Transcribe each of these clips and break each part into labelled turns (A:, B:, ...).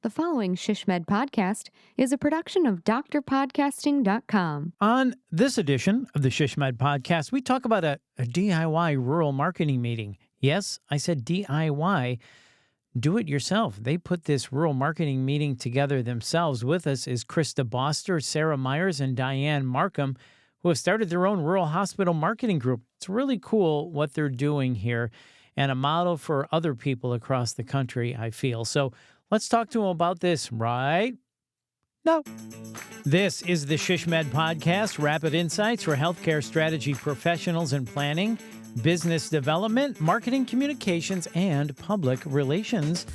A: The following ShishMed podcast is a production of drpodcasting.com.
B: On this edition of the ShishMed podcast, we talk about a DIY rural marketing meeting. Yes, I said DIY, do it yourself. They put this rural marketing meeting together themselves. With us is Khrista Boster, Sara Meyer, and Diane Markham, who have started their own rural hospital marketing group. It's really cool what they're doing here and a model for other people across the country, I feel. So let's talk to them about this right now. This is the ShishMed podcast, rapid insights for healthcare strategy professionals in planning, business development, marketing communications, and public relations.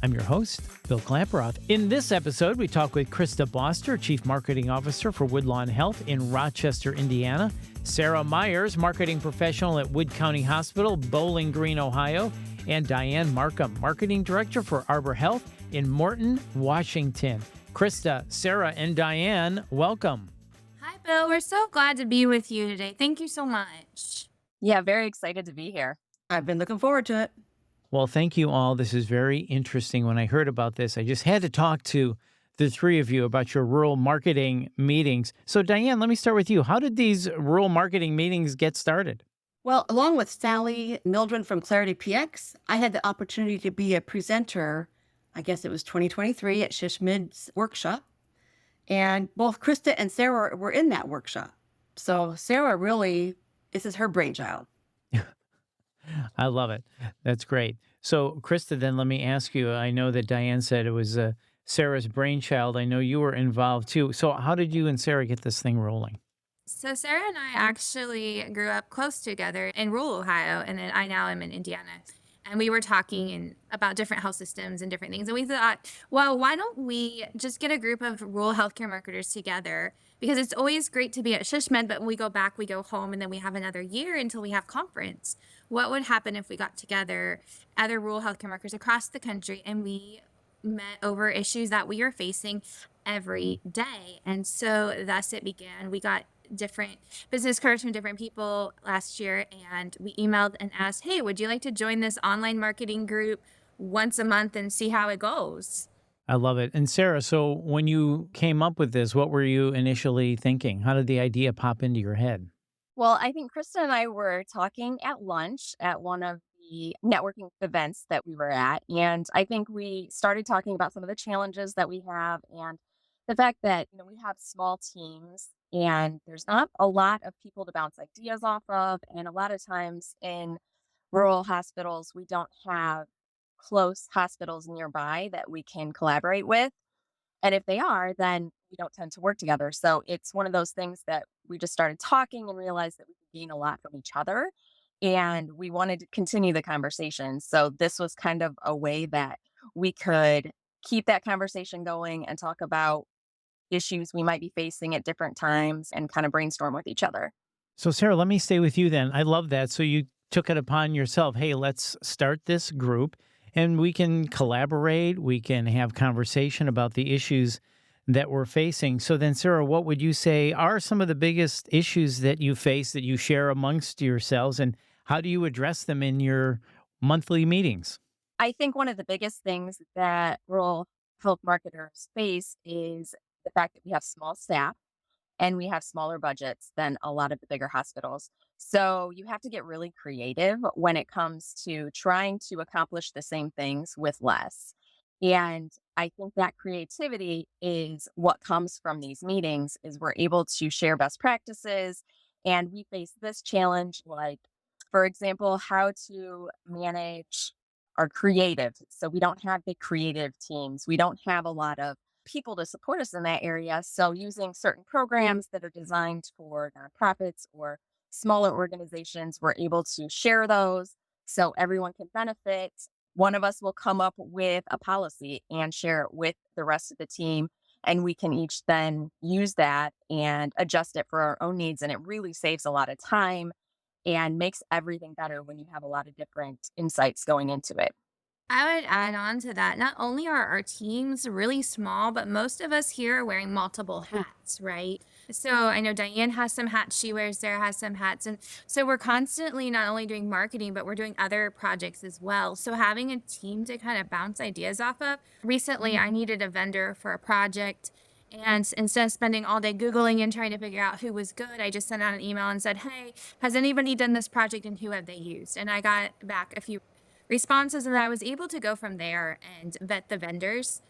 B: I'm your host, Bill Klaproth. In this episode, we talk with Khrista Boster, Chief Marketing Officer for Woodlawn Health in Rochester, Indiana, Sara Meyer, marketing professional at Wood County Hospital, Bowling Green, Ohio, and Diane Markham, Marketing Director for Arbor Health in Morton, Washington. Khrista, Sara, and Diane, welcome.
C: Hi, Bill. We're so glad to be with you today. Thank you so much.
D: Yeah, very excited to be here.
E: I've been looking forward to it.
B: Well, thank you all. This is very interesting. When I heard about this, I just had to talk to the three of you about your rural marketing meetings. So, Diane, let me start with you. How did these rural marketing meetings get started?
E: Well, along with Sally Mildren from Clarity PX, I had the opportunity to be a presenter, I guess it was 2023 at ShishMed's workshop. And both Khrista and Sara were in that workshop. So Sara really, this is her brainchild.
B: I love it. That's great. So, Khrista, then let me ask you, I know that Diane said it was Sara's brainchild. I know you were involved too. So how did you and Sara get this thing rolling?
C: So Sara and I actually grew up close together in rural Ohio, and then I now am in Indiana. And we were talking about different health systems and different things. And we thought, well, why don't we just get a group of rural healthcare marketers together? Because it's always great to be at ShishMed, but when we go back, we go home, and then we have another year until we have conference. What would happen if we got together other rural healthcare marketers across the country and we met over issues that we are facing every day? And so thus it began. We got different business cards from different people last year, and we emailed and asked, hey, would you like to join this online marketing group once a month and see how it goes?
B: I love it. And Sara, so when you came up with this, what were you initially thinking? How did the idea pop into your head?
D: Well, I think Khrista and I were talking at lunch at one of the networking events that we were at. And I think we started talking about some of the challenges that we have and the fact that, we have small teams and there's not a lot of people to bounce ideas off of. And a lot of times in rural hospitals, we don't have close hospitals nearby that we can collaborate with. And if they are, then we don't tend to work together. So it's one of those things that we just started talking and realized that we could gain a lot from each other. And we wanted to continue the conversation. So this was kind of a way that we could keep that conversation going and talk about issues we might be facing at different times and kind of brainstorm with each other.
B: So, Sara, let me stay with you then. I love that. So you took it upon yourself. Hey, let's start this group and we can collaborate. We can have conversation about the issues that we're facing. So then, Sara, what would you say are some of the biggest issues that you face that you share amongst yourselves, and how do you address them in your monthly meetings?
D: I think one of the biggest things that rural health marketers face is the fact that we have small staff and we have smaller budgets than a lot of the bigger hospitals. So you have to get really creative when it comes to trying to accomplish the same things with less. And I think that creativity is what comes from these meetings is we're able to share best practices. And we face this challenge, like, for example, how to manage our creative. So we don't have big creative teams. We don't have a lot of people to support us in that area. So using certain programs that are designed for nonprofits or smaller organizations, we're able to share those so everyone can benefit. One of us will come up with a policy and share it with the rest of the team. And we can each then use that and adjust it for our own needs. And it really saves a lot of time and makes everything better when you have a lot of different insights going into it.
C: I would add on to that. Not only are our teams really small, but most of us here are wearing multiple hats, right? So I know Diane has some hats she wears, Sarah has some hats. And so we're constantly not only doing marketing, but we're doing other projects as well. So having a team to kind of bounce ideas off of. Recently, I needed a vendor for a project. And instead of spending all day Googling and trying to figure out who was good, I just sent out an email and said, "Hey, has anybody done this project and who have they used?" And I got back a few responses, and I was able to go from there and vet the vendors.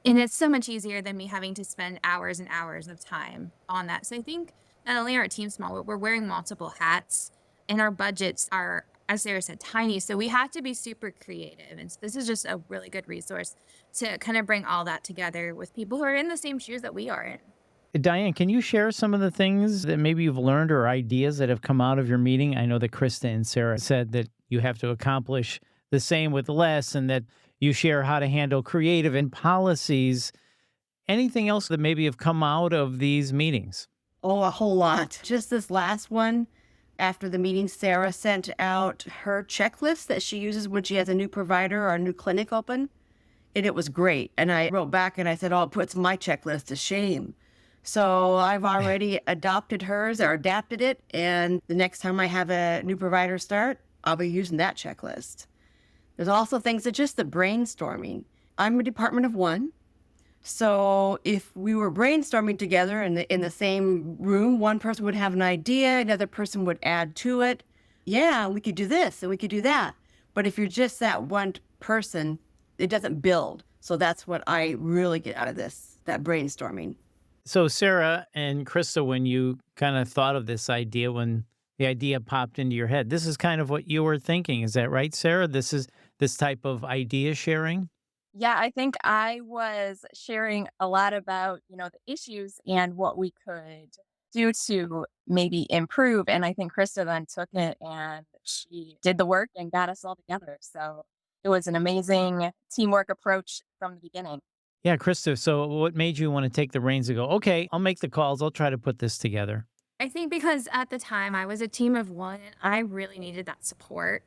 C: And it's so much easier than me having to spend hours and hours of time on that. So I think not only are our team small, but we're wearing multiple hats and our budgets are, as Sarah said, tiny. So we have to be super creative. And so this is just a really good resource to kind of bring all that together with people who are in the same shoes that we are in.
B: Diane, can you share some of the things that maybe you've learned or ideas that have come out of your meeting? I know that Khrista and Sara said that you have to accomplish the same with less and that you share how to handle creative and policies. Anything else that maybe have come out of these meetings?
E: Oh, a whole lot. Just this last one, after the meeting, Sarah sent out her checklist that she uses when she has a new provider or a new clinic open. And it was great. And I wrote back and I said, "Oh, it puts my checklist to shame." So I've already adopted hers or adapted it. And the next time I have a new provider start, I'll be using that checklist. There's also things that just the brainstorming. I'm a department of one. So if we were brainstorming together in the same room, one person would have an idea, another person would add to it. Yeah, we could do this and we could do that. But if you're just that one person, it doesn't build. So that's what I really get out of this, that brainstorming.
B: So, Sarah and Khrista, when you kind of thought of this idea, when the idea popped into your head, this is kind of what you were thinking. Is that right, Sarah? This is this type of idea sharing?
D: Yeah, I think I was sharing a lot about, the issues and what we could do to maybe improve. And I think Krista then took it and she did the work and got us all together. So it was an amazing teamwork approach from the beginning.
B: Yeah, Krista. So, what made you want to take the reins and go, okay, I'll make the calls, I'll try to put this together?
C: I think because at the time I was a team of one and I really needed that support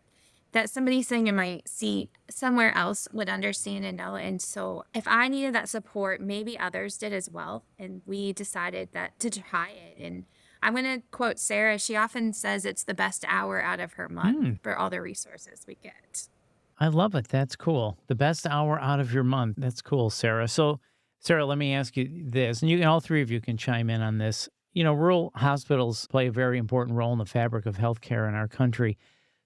C: that somebody sitting in my seat somewhere else would understand and know. And so if I needed that support, maybe others did as well. And we decided that to try it. And I'm going to quote Sarah. She often says it's the best hour out of her month
B: Hmm.
C: for all the resources we get.
B: I love it. That's cool. The best hour out of your month. That's cool, Sarah. So, Sarah, let me ask you this, and you all three of you can chime in on this. You know, rural hospitals play a very important role in the fabric of healthcare in our country.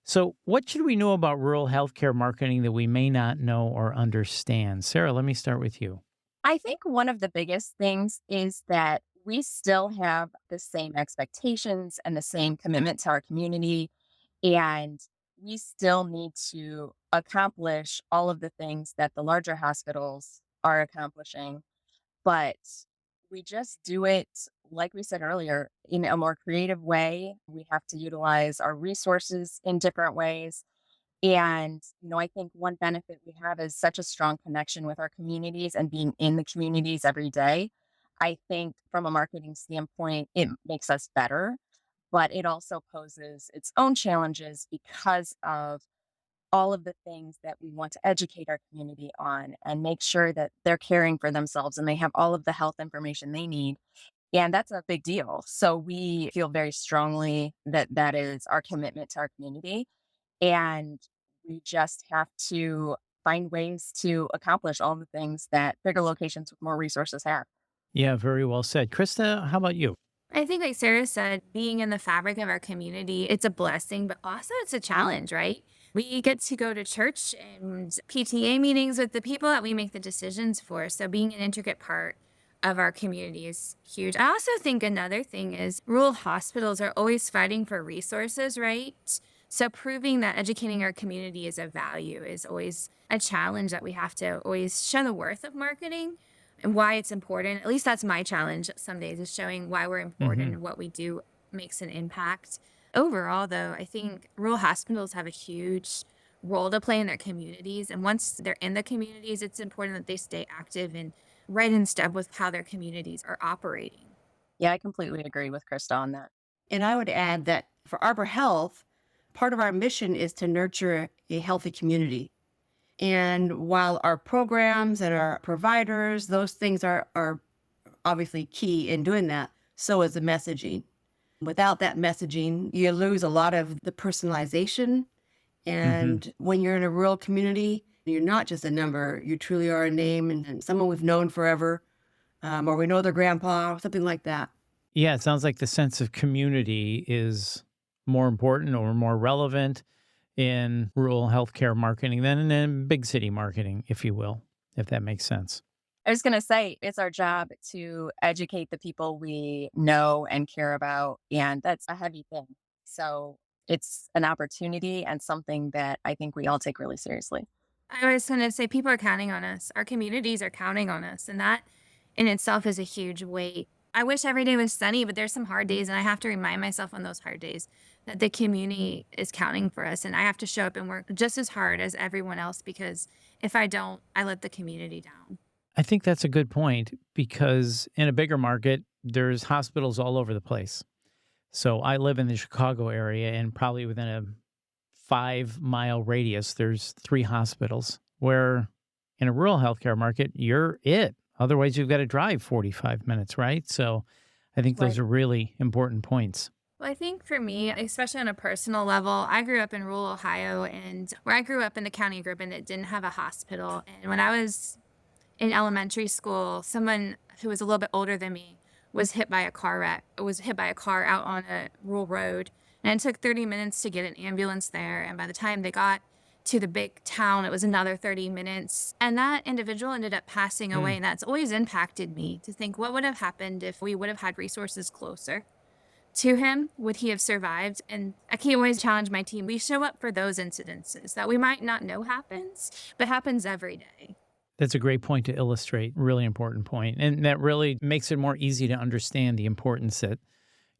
B: So, what should we know about rural healthcare marketing that we may not know or understand? Sarah, let me start with you.
D: I think one of the biggest things is that we still have the same expectations and the same commitment to our community. And we still need to accomplish all of the things that the larger hospitals are accomplishing. But we just do it, like we said earlier, in a more creative way. We have to utilize our resources in different ways. And, I think one benefit we have is such a strong connection with our communities and being in the communities every day. I think from a marketing standpoint, it makes us better, but it also poses its own challenges because of all of the things that we want to educate our community on and make sure that they're caring for themselves and they have all of the health information they need. And that's a big deal. So we feel very strongly that that is our commitment to our community. And we just have to find ways to accomplish all the things that bigger locations with more resources have.
B: Yeah, very well said. Krista, how about you?
C: I think, like Sarah said, being in the fabric of our community, it's a blessing, but also it's a challenge, right? We get to go to church and PTA meetings with the people that we make the decisions for. So being an intricate part of our community is huge. I also think another thing is rural hospitals are always fighting for resources, right? So proving that educating our community is a value is always a challenge that we have to always show the worth of marketing and why it's important. At least that's my challenge some days is showing why we're important
B: Hmm.
C: and what we do makes an impact. Overall, though, I think rural hospitals have a huge role to play in their communities. And once they're in the communities, it's important that they stay active and right in step with how their communities are operating.
D: Yeah, I completely agree with Krista on that.
E: And I would add that for Arbor Health, part of our mission is to nurture a healthy community. And while our programs and our providers, those things are obviously key in doing that, so is the messaging. Without that messaging, you lose a lot of the personalization.
B: Hmm.
E: And when you're in a rural community, you're not just a number, you truly are a name and someone we've known forever, or we know their grandpa, something like that.
B: Yeah, it sounds like the sense of community is more important or more relevant in rural healthcare marketing than in big city marketing, if you will, if that makes sense.
D: I was going to say it's our job to educate the people we know and care about. And that's a heavy thing. So it's an opportunity and something that I think we all take really seriously.
C: I was going to say people are counting on us. Our communities are counting on us. And that in itself is a huge weight. I wish every day was sunny, but there's some hard days. And I have to remind myself on those hard days that the community is counting for us. And I have to show up and work just as hard as everyone else because if I don't, I let the community down.
B: I think that's a good point because in a bigger market, there's hospitals all over the place. So I live in the Chicago area, and probably within a 5 mile radius, there's 3 hospitals. Where in a rural healthcare market, you're it. Otherwise, you've got to drive 45 minutes, right? So I think those
D: Right.
B: are really important points.
C: Well, I think for me, especially on a personal level, I grew up in rural Ohio and where I grew up in the county I grew up in, it didn't have a hospital. And when I was in elementary school, someone who was a little bit older than me was hit by a car wreck, was hit by a car out on a rural road. And it took 30 minutes to get an ambulance there. And by the time they got to the big town, it was another 30 minutes. And that individual ended up passing away.
B: Mm.
C: And that's always impacted me to think what would have happened if we would have had resources closer to him? Would he have survived? And I can always challenge my team. We show up for those incidences that we might not know happens, but happens every day.
B: That's a great point to illustrate. Really important point. And that really makes it more easy to understand the importance that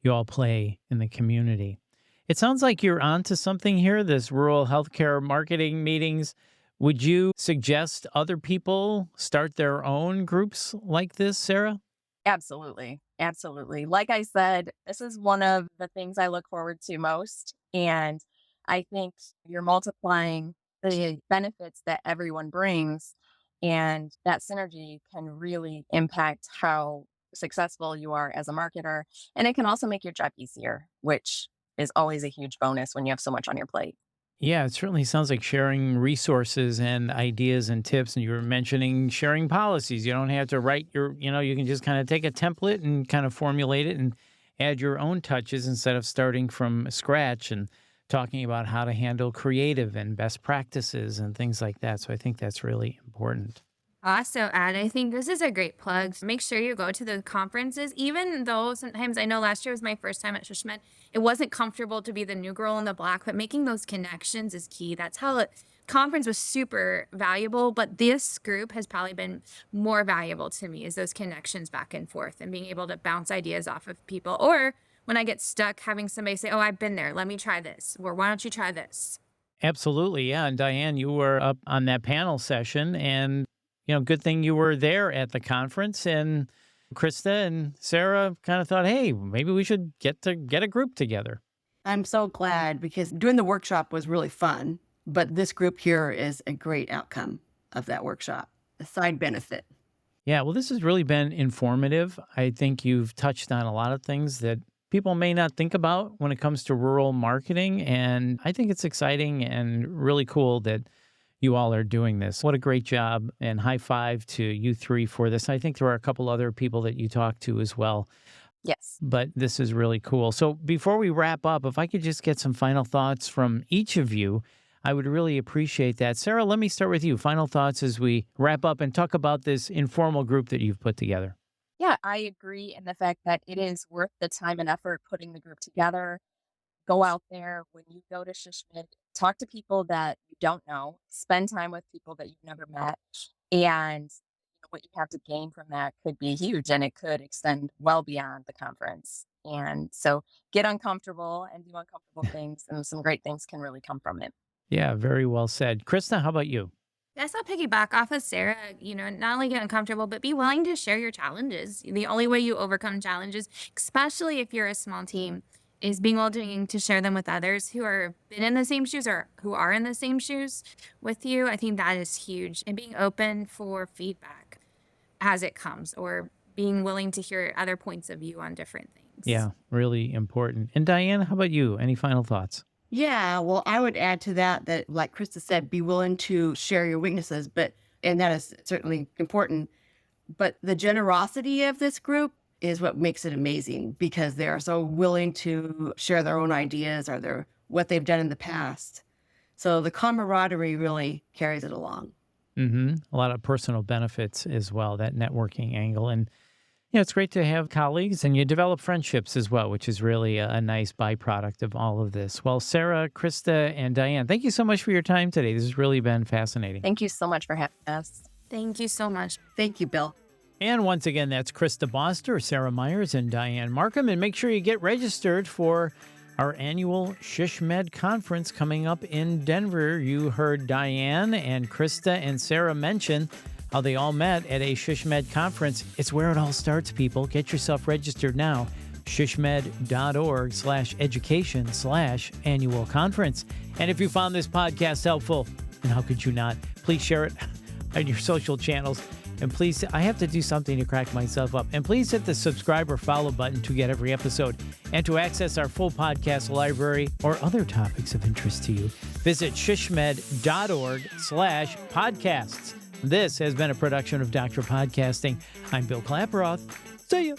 B: you all play in the community. It sounds like you're onto something here, this rural healthcare marketing meetings. Would you suggest other people start their own groups like this, Sarah?
D: Absolutely. Absolutely. Like I said, this is one of the things I look forward to most. And I think you're multiplying the benefits that everyone brings, and that synergy can really impact how successful you are as a marketer. And it can also make your job easier, which is always a huge bonus when you have so much on your plate.
B: Yeah, it certainly sounds like sharing resources and ideas and tips. And you were mentioning sharing policies. You don't have to write you can just kind of take a template and kind of formulate it and add your own touches instead of starting from scratch and talking about how to handle creative and best practices and things like that. So I think that's really important.
C: Also, add, I think this is a great plug. Make sure you go to the conferences, even though sometimes I know last year was my first time at Shushmet. It wasn't comfortable to be the new girl in the block, but making those connections is key. That's how the conference was super valuable, but this group has probably been more valuable to me is those connections back and forth and being able to bounce ideas off of people. Or when I get stuck, having somebody say, oh, I've been there. Let me try this. Or why don't you try this?
B: Absolutely. Yeah. And Diane, you were up on that panel session and, good thing you were there at the conference. And Krista and Sarah kind of thought, hey, maybe we should get a group together.
E: I'm so glad because doing the workshop was really fun, but this group here is a great outcome of that workshop, a side benefit.
B: Yeah. Well, this has really been informative. I think you've touched on a lot of things that people may not think about when it comes to rural marketing. And I think it's exciting and really cool that you all are doing this. What a great job, and high five to you three for this. I think there are a couple other people that you talked to as well,
D: Yes.
B: but this is really cool. So before we wrap up, if I could just get some final thoughts from each of you, I would really appreciate that. Sarah, let me start with you. Final thoughts as we wrap up and talk about this informal group that you've put together.
D: Yeah, I agree in the fact that it is worth the time and effort putting the group together. Go out there when you go to Shishmid, talk to people that you don't know, spend time with people that you've never met, and what you have to gain from that could be huge and it could extend well beyond the conference. And so get uncomfortable and do uncomfortable things, and some great things can really come from it.
B: Yeah, very well said. Krista, how about you?
C: Yes, I'll piggyback off of Sarah. Not only get uncomfortable, but be willing to share your challenges. The only way you overcome challenges, especially if you're a small team, is being willing to share them with others who are been in the same shoes or who are in the same shoes with you. I think that is huge. And being open for feedback as it comes, or being willing to hear other points of view on different things.
B: Yeah, really important. And Diane, how about you? Any final thoughts?
E: Yeah, well, I would add to that that, like Krista said, be willing to share your weaknesses, and that is certainly important. But the generosity of this group is what makes it amazing because they are so willing to share their own ideas or what they've done in the past. So the camaraderie really carries it along.
B: A lot of personal benefits as well, that networking angle. And it's great to have colleagues, and you develop friendships as well, which is really a nice byproduct of all of this. Well, Sara, Khrista, and Diane, thank you so much for your time today. This has really been fascinating.
D: Thank you so much for having us.
C: Thank you so much.
E: Thank you, Bill.
B: And once again, that's Khrista Boster, Sara Meyer, and Diane Markham. And make sure you get registered for our annual SHSMD conference coming up in Denver. You heard Diane and Khrista and Sara mention how they all met at a SHSMD conference. It's where it all starts, people. Get yourself registered now. shsmed.org/education/annual conference. And if you found this podcast helpful, and how could you not, please share it on your social channels. And please, I have to do something to crack myself up. And please hit the subscribe or follow button to get every episode. And to access our full podcast library or other topics of interest to you, visit shsmed.org/podcasts. This has been a production of Dr. Podcasting. I'm Bill Klaproth. See ya.